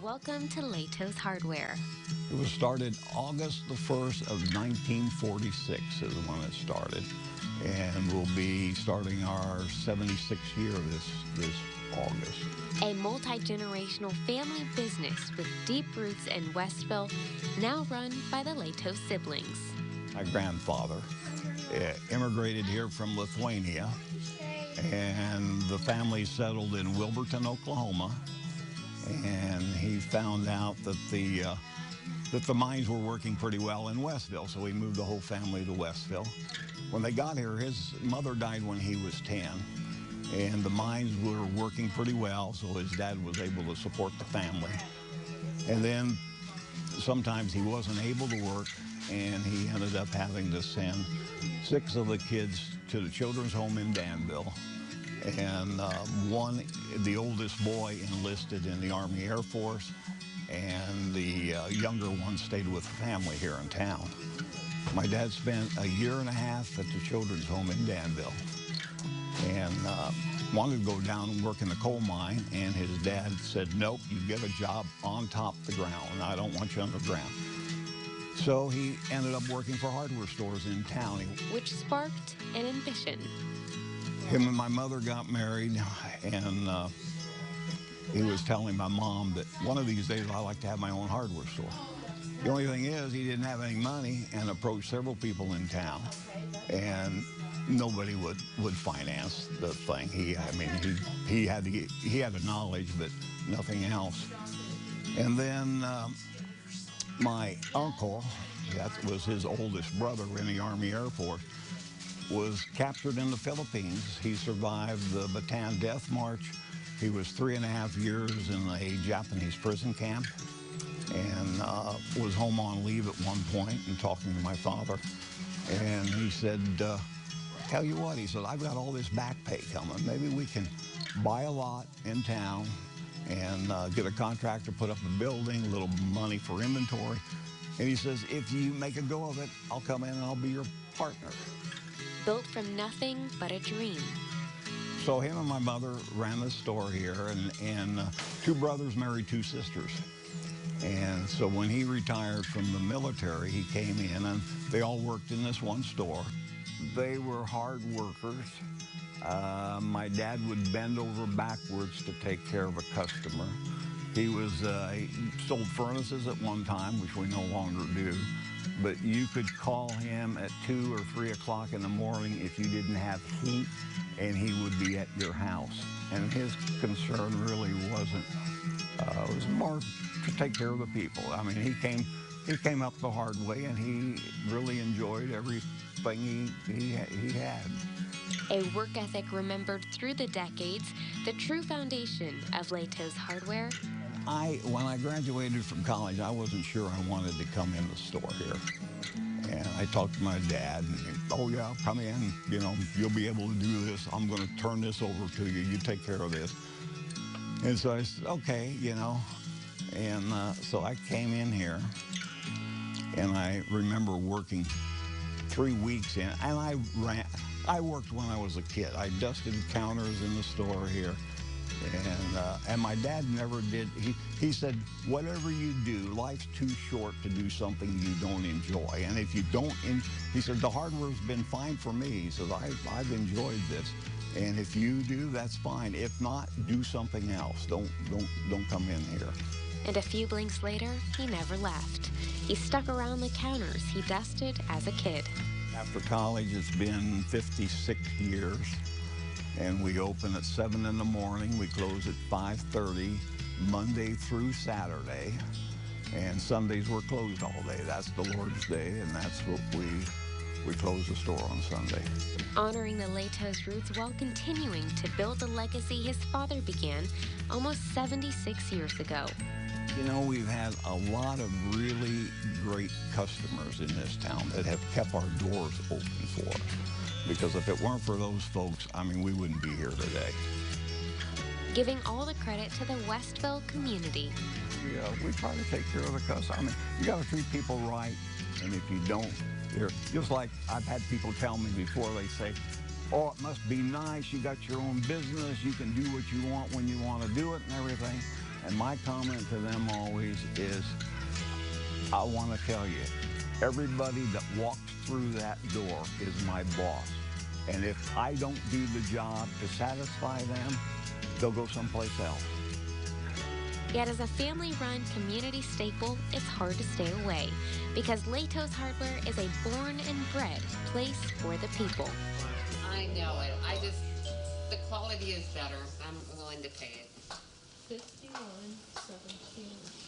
Welcome to Latoz Hardware. It was started August the 1st of 1946 is when it started. And we'll be starting our 76th year this August. A multi-generational family business with deep roots in Westville, now run by the Latoz siblings. My grandfather immigrated here from Lithuania, and the family settled in Wilburton, Oklahoma. And he found out that the mines were working pretty well in Westville, so he moved the whole family to Westville. When they got here, his mother died when he was 10, and the mines were working pretty well, so his dad was able to support the family. And then sometimes he wasn't able to work, and he ended up having to send 6 of the kids to the children's home in Danville. And the oldest boy enlisted in the Army Air Force, and the younger one stayed with the family here in town. My dad spent a year and a half at the children's home in Danville, and wanted to go down and work in the coal mine, and his dad said, nope, you get a job on top of the ground. I don't want you underground. So he ended up working for hardware stores in town. Which sparked an ambition. Him and my mother got married, and he was telling my mom that one of these days I'd like to have my own hardware store. The only thing is he didn't have any money and approached several people in town, and nobody would finance the thing. He had the knowledge, but nothing else. And then my uncle, that was his oldest brother in the Army Air Force, was captured in the Philippines. He survived the Bataan Death March. He was 3.5 years in a Japanese prison camp, and was home on leave at one point and talking to my father. And he said, tell you what, he said, I've got all this back pay coming. Maybe we can buy a lot in town and get a contractor, put up a building, a little money for inventory. And he says, if you make a go of it, I'll come in and I'll be your partner. Built from nothing but a dream. So him and my mother ran the store here, and 2 brothers married 2 sisters. And so when he retired from the military, he came in, and they all worked in this one store. They were hard workers. My dad would bend over backwards to take care of a customer. He sold furnaces at one time, which we no longer do. But you could call him at 2 or 3 o'clock in the morning if you didn't have heat, and he would be at your house. And his concern really wasn't, it was more to take care of the people. I mean, he came up the hard way, and he really enjoyed everything he had. A work ethic remembered through the decades, the true foundation of Latoz Hardware. When I graduated from college, I wasn't sure I wanted to come in the store here. And I talked to my dad, and oh yeah, come in, you'll be able to do this. I'm going to turn this over to you. You take care of this. And so I said, okay, And so I came in here, and I remember working 3 weeks in, and I worked when I was a kid. I dusted counters in the store here. And my dad never did. He said, whatever you do, life's too short to do something you don't enjoy. And if you don't, he said, the hardware's been fine for me. He says, I've enjoyed this. And if you do, that's fine. If not, do something else. Don't come in here. And a few blinks later, he never left. He stuck around the counters he dusted as a kid. After college, it's been 56 years. And we open at 7 in the morning. We close at 5:30, Monday through Saturday. And Sundays we're closed all day. That's the Lord's Day, and that's what we close the store on Sunday. Honoring the Latoz roots while continuing to build the legacy his father began almost 76 years ago. We've had a lot of really great customers in this town that have kept our doors open for us. Because if it weren't for those folks, we wouldn't be here today. Giving all the credit to the Westville community. Yeah, we try to take care of the customer. You got to treat people right, and if you don't, just like I've had people tell me before, they say, oh, it must be nice, you got your own business, you can do what you want when you want to do it and everything. And my comment to them always is, I want to tell you, everybody that walks through that door is my boss. And if I don't do the job to satisfy them, they'll go someplace else. Yet as a family-run community staple, it's hard to stay away because Latoz Hardware is a born and bred place for the people. I know it. The quality is better. I'm willing to pay it. 51.17.